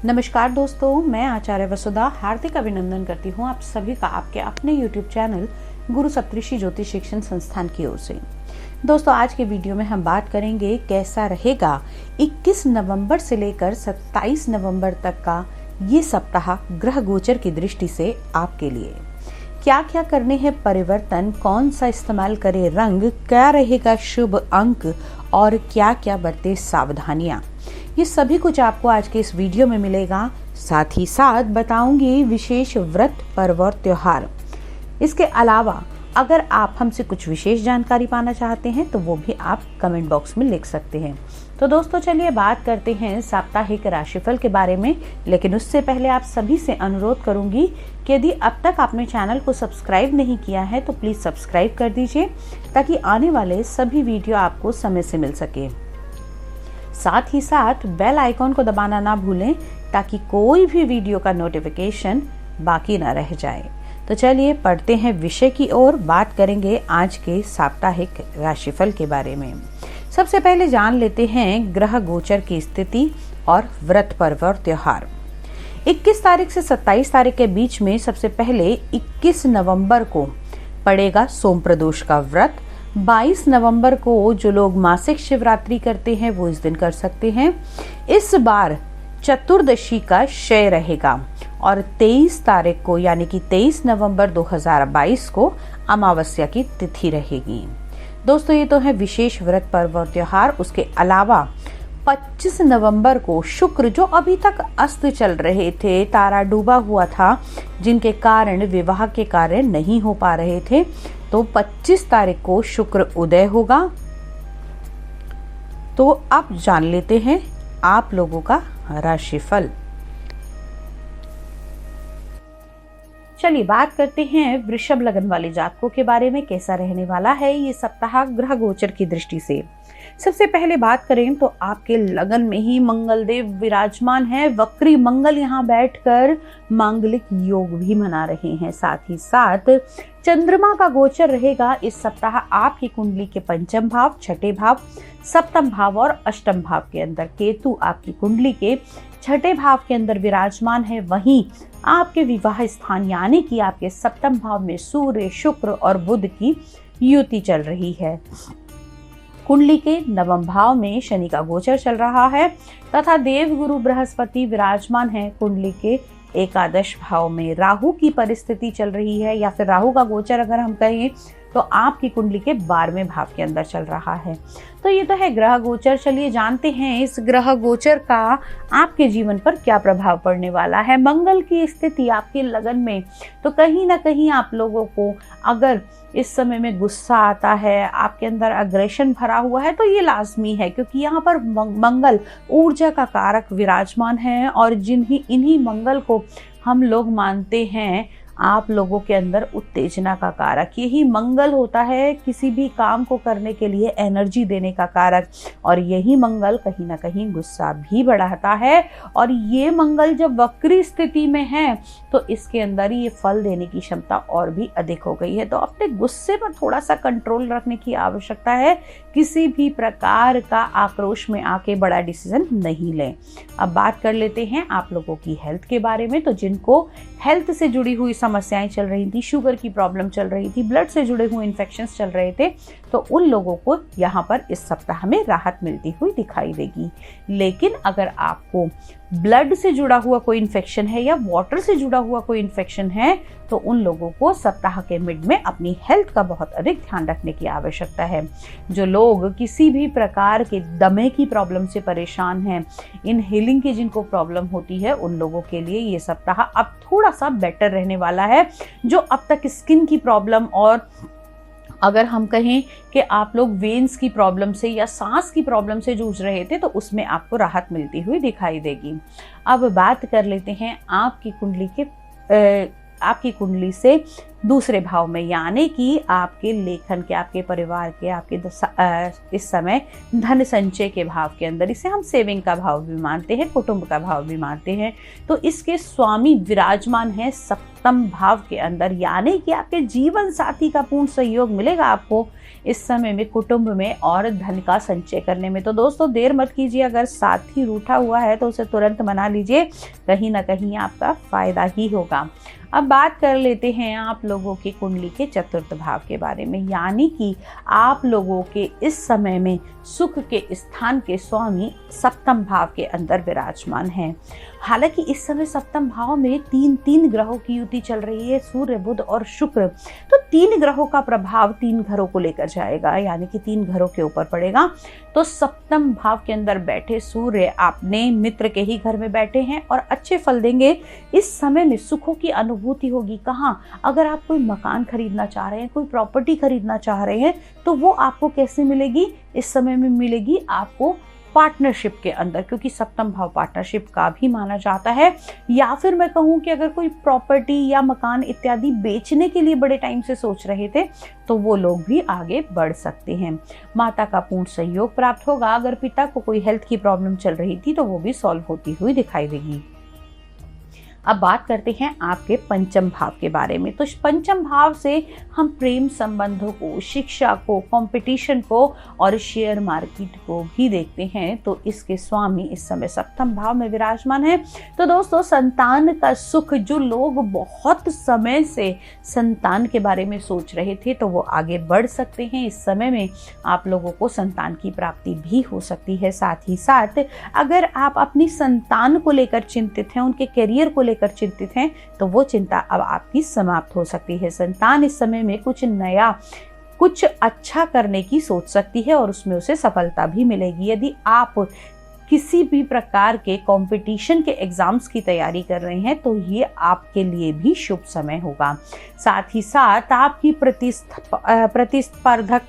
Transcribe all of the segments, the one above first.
नमस्कार दोस्तों, मैं आचार्य वसुधा हार्दिक अभिनंदन करती हूँ आप सभी का आपके अपने YouTube चैनल गुरु सप्तऋषि ज्योतिष शिक्षण संस्थान की ओर से। दोस्तों, आज के वीडियो में हम बात करेंगे कैसा रहेगा 21 नवंबर से लेकर 27 नवंबर तक का ये सप्ताह ग्रह गोचर की दृष्टि से आपके लिए। क्या क्या करने हैं परिवर्तन, कौन सा इस्तेमाल करें रंग, क्या रहेगा शुभ अंक और क्या क्या बरते सावधानियां, ये सभी कुछ आपको आज के इस वीडियो में मिलेगा। साथ ही साथ बताऊंगी विशेष व्रत, पर्व और त्योहार। इसके अलावा अगर आप हमसे कुछ विशेष जानकारी पाना चाहते हैं तो वो भी आप कमेंट बॉक्स में लिख सकते हैं। तो दोस्तों, चलिए बात करते हैं साप्ताहिक राशिफल के बारे में। लेकिन उससे पहले आप सभी से अनुरोध करूंगी कि यदि अब तक आपने चैनल को सब्सक्राइब नहीं किया है तो प्लीज सब्सक्राइब कर दीजिए, ताकि आने वाले सभी वीडियो आपको समय से मिल सके। साथ ही साथ बेल आइकॉन को दबाना ना भूलें, ताकि कोई भी वीडियो का नोटिफिकेशन बाकी ना रह जाए। तो चलिए पढ़ते हैं विषय की ओर। बात करेंगे आज के साप्ताहिक राशिफल के बारे में। सबसे पहले जान लेते हैं ग्रह गोचर की स्थिति और व्रत, पर्व और त्योहार। 21 तारीख से 27 तारीख के बीच में सबसे पहले 21 नवंबर को पड़ेगा सोम प्रदोष का व्रत। 22 नवंबर को जो लोग मासिक शिवरात्रि करते हैं वो इस दिन कर सकते हैं। इस बार चतुर्दशी का क्षय रहेगा और 23 तारीख को यानी कि 23 नवंबर 2022 को अमावस्या की तिथि रहेगी। दोस्तों, ये तो है विशेष व्रत, पर्व और त्योहार। उसके अलावा 25 नवंबर को शुक्र, जो अभी तक अस्त चल रहे थे, तारा डूबा हुआ था, जिनके कारण विवाह के कार्य नहीं हो पा रहे थे, तो 25 तारीख को शुक्र उदय होगा। तो अब जान लेते हैं आप लोगों का राशिफल। चलिए बात करते हैं वृषभ लगन वाले जातकों के बारे में। कैसा रहने वाला है ये सप्ताह ग्रह गोचर की दृष्टि से। सबसे पहले बात करें तो आपके लगन में ही मंगल देव विराजमान है। वक्री मंगल यहाँ बैठकर मांगलिक योग भी मना रहे हैं। साथ ही साथ चंद्रमा का गोचर रहेगा इस सप्ताह आपकी कुंडली के पंचम भाव, छठे भाव, सप्तम भाव और अष्टम भाव के अंदर। केतु आपकी कुंडली के छठे भाव के अंदर विराजमान है। वहीं आपके विवाह स्थान यानी कि आपके सप्तम भाव में सूर्य, शुक्र और बुध की युति चल रही है। कुंडली के नवम भाव में शनि का गोचर चल रहा है तथा देव गुरु बृहस्पति विराजमान है। कुंडली के एकादश भाव में राहु की परिस्थिति चल रही है, या फिर राहु का गोचर अगर हम कहें तो आपकी कुंडली के 12वें भाव के अंदर चल रहा है। तो ये तो है ग्रह गोचर। चलिए जानते हैं इस ग्रह गोचर का आपके जीवन पर क्या प्रभाव पड़ने वाला है। मंगल की स्थिति आपके लगन में, तो कहीं ना कहीं आप लोगों को अगर इस समय में गुस्सा आता है, आपके अंदर अग्रेशन भरा हुआ है, तो ये लाजमी है, क्योंकि यहाँ पर मंगल ऊर्जा का कारक विराजमान है और इन्हीं मंगल को हम लोग मानते हैं आप लोगों के अंदर उत्तेजना का कारक। यही मंगल होता है किसी भी काम को करने के लिए एनर्जी देने का कारक, और यही मंगल कहीं ना कहीं गुस्सा भी बढ़ाता है। और ये मंगल जब वक्री स्थिति में है तो इसके अंदर ये फल देने की क्षमता और भी अधिक हो गई है। तो अपने गुस्से पर थोड़ा सा कंट्रोल रखने की आवश्यकता है। किसी भी प्रकार का आक्रोश में आके बड़ा डिसीजन नहीं लें। अब बात कर लेते हैं आप लोगों की हेल्थ के बारे में। तो जिनको हेल्थ से जुड़ी हुई समस्याएं चल रही थी, शुगर की प्रॉब्लम चल रही थी, ब्लड से जुड़े हुए इन्फेक्शंस चल रहे थे, तो उन लोगों को यहाँ पर इस सप्ताह में राहत मिलती हुई दिखाई देगी। लेकिन अगर आपको ब्लड से जुड़ा हुआ कोई इन्फेक्शन है या वाटर से जुड़ा हुआ कोई इन्फेक्शन है, तो उन लोगों को सप्ताह के मिड में अपनी हेल्थ का बहुत अधिक ध्यान रखने की आवश्यकता है। जो लोग किसी भी प्रकार के दमे की प्रॉब्लम से परेशान हैं, इनहेलिंग की जिनको प्रॉब्लम होती है, उन लोगों के लिए ये सप्ताह अब थोड़ा सा बेटर रहने वाला है। जो अब तक स्किन की प्रॉब्लम और अगर हम कहें कि आप लोग वेन्स की प्रॉब्लम से या सांस की प्रॉब्लम से जूझ रहे थे, तो उसमें आपको राहत मिलती हुई दिखाई देगी। अब बात कर लेते हैं आपकी कुंडली से दूसरे भाव में, यानी कि आपके लेखन के, आपके परिवार के, आपके इस समय धन संचय के भाव के अंदर। इसे हम सेविंग का भाव भी मानते हैं, कुटुंब का भाव भी मानते हैं। तो इसके स्वामी विराजमान है सप्तम भाव के अंदर, यानी कि आपके जीवन साथी का पूर्ण सहयोग मिलेगा आपको इस समय में कुटुंब में और धन का संचय करने में। तो दोस्तों देर मत कीजिए, अगर साथी रूठा हुआ है तो उसे तुरंत मना लीजिए, कहीं ना कहीं आपका फायदा ही होगा। अब बात कर लेते हैं आप लोगों की कुंडली के चतुर्थ भाव के बारे में, यानी कि आप लोगों के इस समय में सुख के स्थान के स्वामी सप्तम भाव के अंदर विराजमान हैं। हालांकि इस समय सप्तम भाव में तीन ग्रहों की युति चल रही है, सूर्य, बुध और शुक्र। तो 3 ग्रहों का प्रभाव 3 घरों को लेकर जाएगा, यानी कि 3 घरों के ऊपर पड़ेगा। तो सप्तम भाव के अंदर बैठे सूर्य अपने मित्र के ही घर में बैठे हैं और अच्छे फल देंगे। इस समय में सुखों की अनुभूति होगी। कहाँ? अगर आप कोई मकान खरीदना चाह रहे हैं, कोई प्रॉपर्टी खरीदना चाह रहे हैं, तो वो आपको कैसे मिलेगी? इस समय में मिलेगी आपको पार्टनरशिप के अंदर, क्योंकि सप्तम भाव पार्टनरशिप का भी माना जाता है। या फिर मैं कहूँ कि अगर कोई प्रॉपर्टी या मकान इत्यादि बेचने के लिए बड़े टाइम से सोच रहे थे, तो वो लोग भी आगे बढ़ सकते हैं। माता का पूर्ण सहयोग प्राप्त होगा। अगर पिता को कोई हेल्थ की प्रॉब्लम चल रही थी तो वो भी सॉल्व होती हुई दिखाई देगी। अब बात करते हैं आपके पंचम भाव के बारे में। तो पंचम भाव से हम प्रेम संबंधों को, शिक्षा को, कंपटीशन को और शेयर मार्केट को भी देखते हैं। तो इसके स्वामी इस समय सप्तम भाव में विराजमान है। तो दोस्तों संतान का सुख, जो लोग बहुत समय से संतान के बारे में सोच रहे थे तो वो आगे बढ़ सकते हैं। इस समय में आप लोगों को संतान की प्राप्ति भी हो सकती है। साथ ही साथ अगर आप अपनी संतान को लेकर चिंतित हैं, उनके करियर को लेकर चिंतित हैं, तो वो चिंता अब आपकी समाप्त हो सकती है। संतान इस समय में कुछ नया, कुछ अच्छा करने की सोच सकती है और उसमें उसे सफलता भी मिलेगी। यदि आप किसी भी प्रकार के कंपटीशन के एग्जाम्स की तैयारी कर रहे हैं तो ये आपके लिए भी शुभ समय होगा। साथ ही साथ आपकी प्रतिस्पर्धक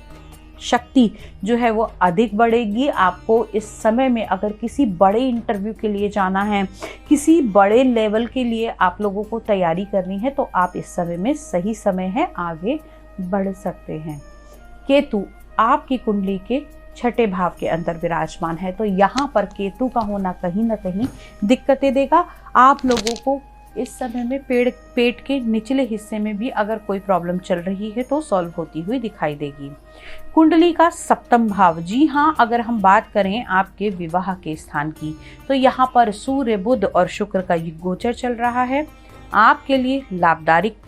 शक्ति जो है वो अधिक बढ़ेगी। आपको इस समय में अगर किसी बड़े इंटरव्यू के लिए जाना है, किसी बड़े लेवल के लिए आप लोगों को तैयारी करनी है, तो आप इस समय में सही समय है, आगे बढ़ सकते हैं। केतु आपकी कुंडली के छठे भाव के अंदर विराजमान है। तो यहाँ पर केतु का होना कहीं ना कहीं दिक्कतें देगा। आप लोगों को इस समय में पेट के निचले हिस्से में भी अगर कोई प्रॉब्लम चल रही है तो सॉल्व होती हुई दिखाई देगी। कुंडली का सप्तम भाव, जी हाँ, अगर हम बात करें आपके विवाह के स्थान की, तो यहाँ पर सूर्य, बुध और शुक्र का गोचर चल रहा है। आपके लिए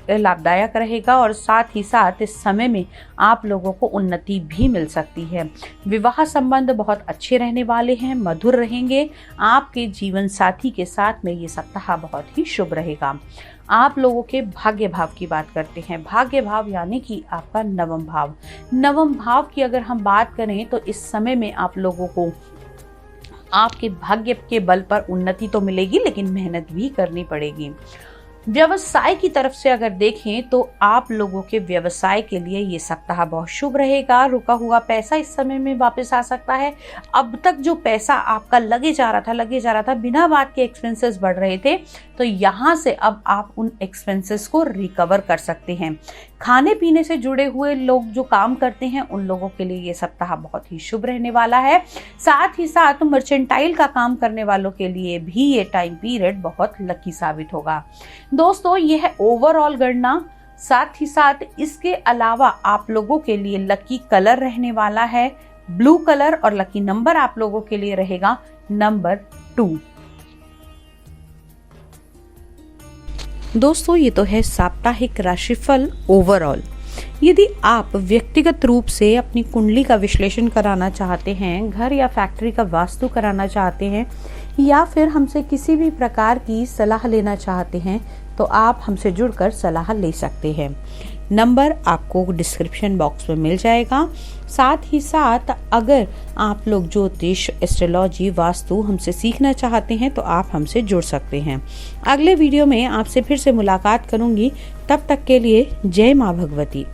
लाभदायक रहेगा और साथ ही साथ इस समय में आप लोगों को उन्नति भी मिल सकती है। विवाह संबंध बहुत अच्छे रहने वाले हैं, मधुर रहेंगे। आपके जीवन साथी के साथ में ये सप्ताह बहुत ही शुभ रहेगा। आप लोगों के भाग्य भाव की बात करते हैं। भाग्य भाव यानी कि आपका नवम भाव। नवम भाव की अगर हम बात करें तो इस समय में आप लोगों को आपके भाग्य के बल पर उन्नति तो मिलेगी, लेकिन मेहनत भी करनी पड़ेगी। व्यवसाय की तरफ से अगर देखें तो आप लोगों के व्यवसाय के लिए ये सप्ताह बहुत शुभ रहेगा। रुका हुआ पैसा इस समय में वापस आ सकता है। अब तक जो पैसा आपका लगे जा रहा था, बिना बात के एक्सपेंसेस बढ़ रहे थे, तो यहाँ से अब आप उन एक्सपेंसेस को रिकवर कर सकते हैं। खाने पीने से जुड़े हुए लोग जो काम करते हैं उन लोगों के लिए ये सप्ताह बहुत ही शुभ रहने वाला है। साथ ही साथ मर्चेंटाइल का काम करने वालों के लिए भी ये टाइम पीरियड बहुत लकी साबित होगा। दोस्तों ये है ओवरऑल गणना। साथ ही साथ इसके अलावा आप लोगों के लिए लकी कलर रहने वाला है ब्लू कलर और लकी नंबर आप लोगों के लिए रहेगा नंबर 2। दोस्तों ये तो है साप्ताहिक राशिफल ओवरऑल। यदि आप व्यक्तिगत रूप से अपनी कुंडली का विश्लेषण कराना चाहते हैं, घर या फैक्ट्री का वास्तु कराना चाहते हैं, या फिर हमसे किसी भी प्रकार की सलाह लेना चाहते हैं, तो आप हमसे जुड़कर सलाह ले सकते हैं। नंबर आपको डिस्क्रिप्शन बॉक्स में मिल जाएगा। साथ ही साथ अगर आप लोग ज्योतिष, एस्ट्रोलॉजी, वास्तु हमसे सीखना चाहते हैं तो आप हमसे जुड़ सकते हैं। अगले वीडियो में आपसे फिर से मुलाकात करूंगी। तब तक के लिए जय मां भगवती।